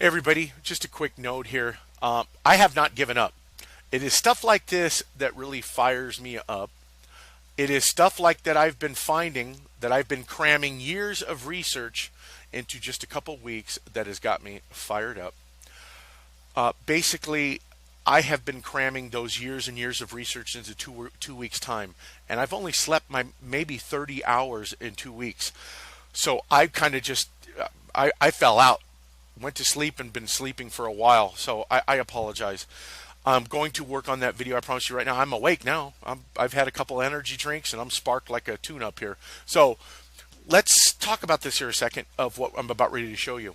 Hey everybody, just a quick note here. I have not given up. It is stuff like this that really fires me up. It is stuff like that I've been finding, that I've been cramming years of research into just a couple weeks, that has got me fired up. Basically, I have been cramming those years and years of research into 2 weeks time, and I've only slept my maybe 30 hours in 2 weeks. So I kind of just I fell out, went to sleep, and been sleeping for a while. So I apologize. I'm going to work on that video. I promise you right now. I'm awake now. I've had a couple energy drinks and I'm sparked like a tune-up here. So let's talk about this here a second of what I'm about ready to show you.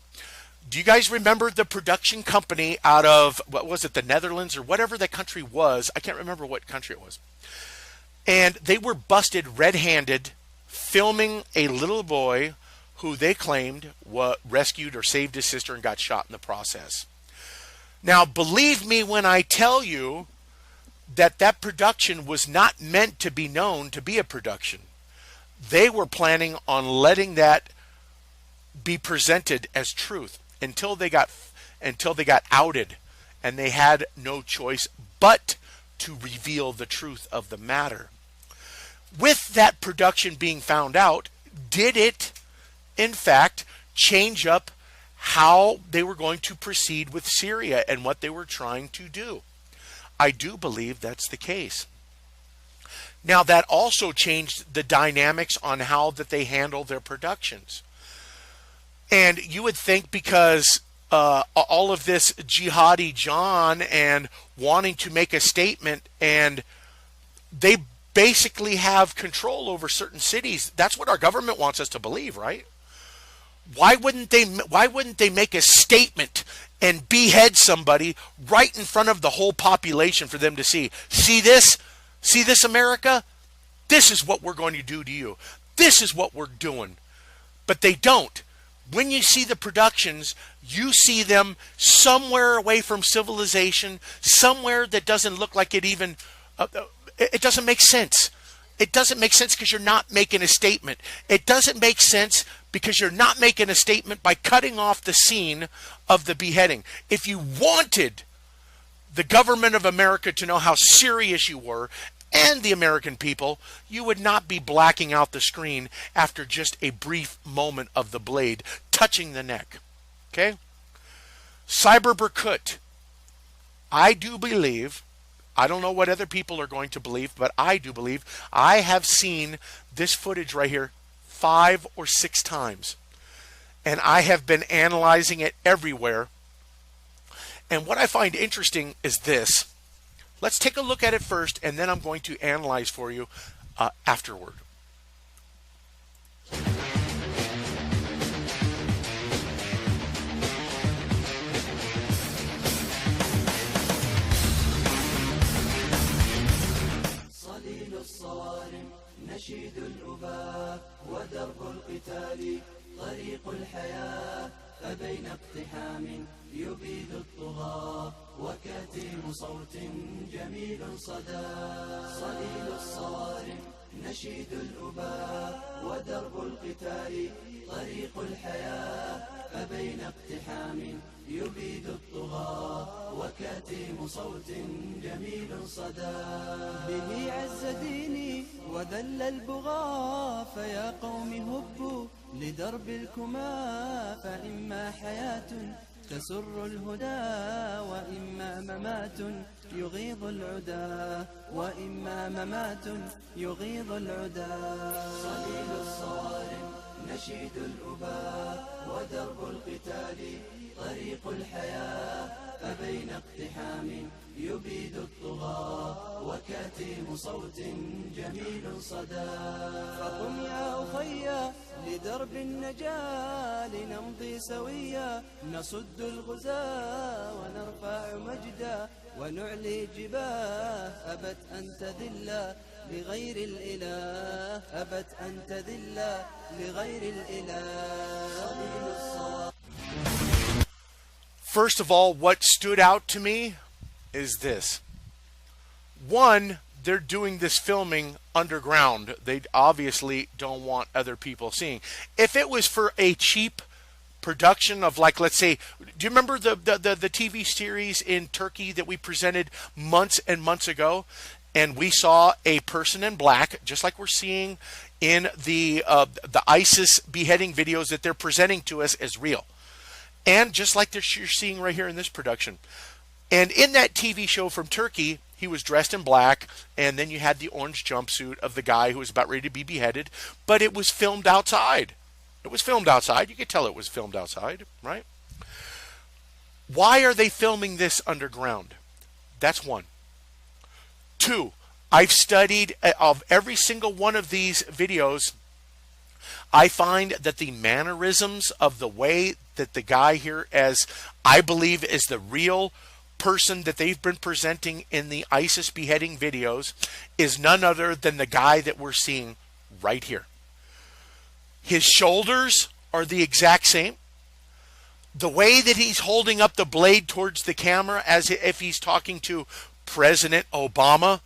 Do you guys remember the production company out of, what was it, the Netherlands or whatever that country was? I can't remember what country it was. And they were busted red-handed filming a little boy who they claimed rescued or saved his sister and got shot in the process. Now, believe me when I tell you that that production was not meant to be known to be a production. They were planning on letting that be presented as truth until they got outed, and they had no choice but to reveal the truth of the matter. With that production being found out, did it in fact change up how they were going to proceed with Syria and what they were trying to do? I do believe that's the case. Now, that also changed the dynamics on how that they handle their productions. And you would think, because all of this jihadi John and wanting to make a statement, and they basically have control over certain cities. That's what our government wants us to believe, right? Why wouldn't they make a statement and behead somebody right in front of the whole population for them to see? See this? See this, America? This is what we're going to do to you. This is what we're doing. But they don't. When you see the productions, you see them somewhere away from civilization, somewhere that doesn't look like it even, it doesn't make sense. It doesn't make sense because you're not making a statement. It doesn't make sense because you're not making a statement by cutting off the scene of the beheading. If you wanted the government of America to know how serious you were, and the American people, you would not be blacking out the screen after just a brief moment of the blade touching the neck. Okay? Cyberberkut. I do believe, I don't know what other people are going to believe, but I do believe, I have seen this footage right here 5 or 6 times. And I have been analyzing it everywhere. And what I find interesting is this. Let's take a look at it first, and then I'm going to analyze for you afterward. صليل الصارم نشيد الأباء ودرب القتال طريق الحياة فبين اقتحام يبيد الطغاة وكتيم صوت جميل صدى صليل الصارم نشيد الأباء ودرب القتال طريق الحياة فبين اقتحام يبيد الطغاة وكتيم صوت جميل صدى به عز ديني وذل البغاة فيا قوم هبوا لدرب الكما فإما حياة تسر الهدى وإما ممات يغيظ العدا وإما ممات يغيظ العدا صليل الصارم نشيد الأباء ودرب القتال طريق الحياة فبين اقتحام يبيد الطغاة وكتيم صوت جميل صدى فقم يا أخي لدرب النجاة لنمضي سويا نصد الغزاة ونرفع مجدا ونعلي جباه أبت أن تذل لغير الإله أبت أن تذل لغير الإله. First of all, what stood out to me is this. One, they're doing this filming underground. They obviously don't want other people seeing. If it was for a cheap production of, like, let's say, do you remember the TV series in Turkey that we presented months and months ago? And we saw a person in black, just like we're seeing in the ISIS beheading videos that they're presenting to us as real. And just like you're seeing right here in this production. And in that TV show from Turkey, he was dressed in black, and then you had the orange jumpsuit of the guy who was about ready to be beheaded, but it was filmed outside. It was filmed outside. You could tell it was filmed outside, right? Why are they filming this underground? That's one. Two, I've studied of every single one of these videos. I find that the mannerisms of the way that the guy here, as I believe is the real person that they've been presenting in the ISIS beheading videos, is none other than the guy that we're seeing right here. His shoulders are the exact same. The way that he's holding up the blade towards the camera as if he's talking to President Obama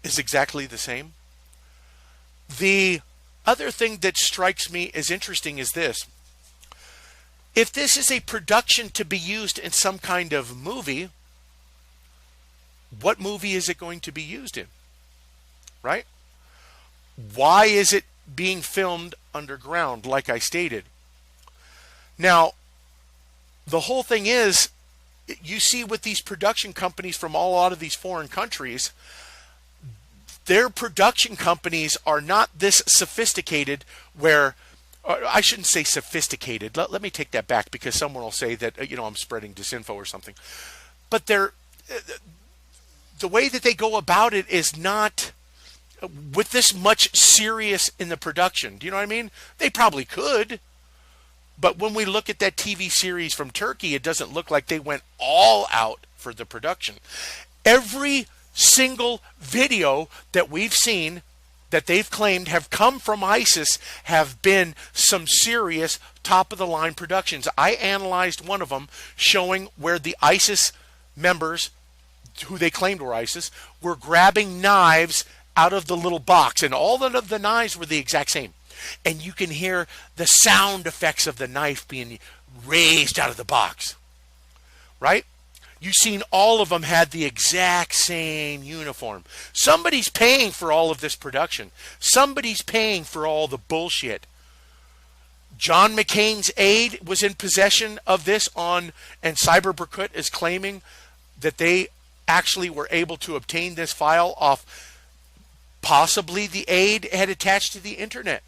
is exactly the same. The other thing that strikes me as interesting is this. If this is a production to be used in some kind of movie, what movie is it going to be used in? Right? Why is it being filmed underground, like I stated? Now, the whole thing is, you see with these production companies from a lot of these foreign countries, their production companies are not this sophisticated where, I shouldn't say sophisticated. Let me take that back, because someone will say that, I'm spreading disinfo or something. But the way that they go about it is not with this much serious in the production. Do you know what I mean? They probably could. But when we look at that TV series from Turkey, it doesn't look like they went all out for the production. Every single video that we've seen that they've claimed have come from ISIS have been some serious top-of-the-line productions. I analyzed one of them showing where the ISIS members, who they claimed were ISIS, were grabbing knives out of the little box, and all of the knives were the exact same. And you can hear the sound effects of the knife being raised out of the box, right? You've seen all of them had the exact same uniform. Somebody's paying for all of this production. Somebody's paying for all the bullshit. John McCain's aide was in possession of this and Cyberberkut is claiming that they actually were able to obtain this file off, possibly the aide had attached to the internet.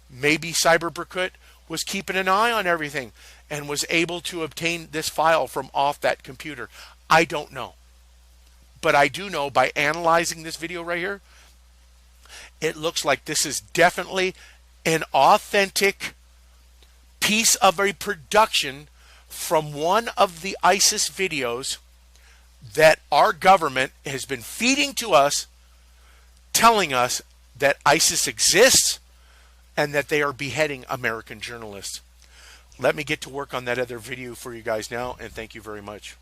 Maybe Cyberberkut was keeping an eye on everything and was able to obtain this file from off that computer. I don't know. But I do know by analyzing this video right here, it looks like this is definitely an authentic piece of a production from one of the ISIS videos that our government has been feeding to us, telling us that ISIS exists and that they are beheading American journalists. Let me get to work on that other video for you guys now, and thank you very much.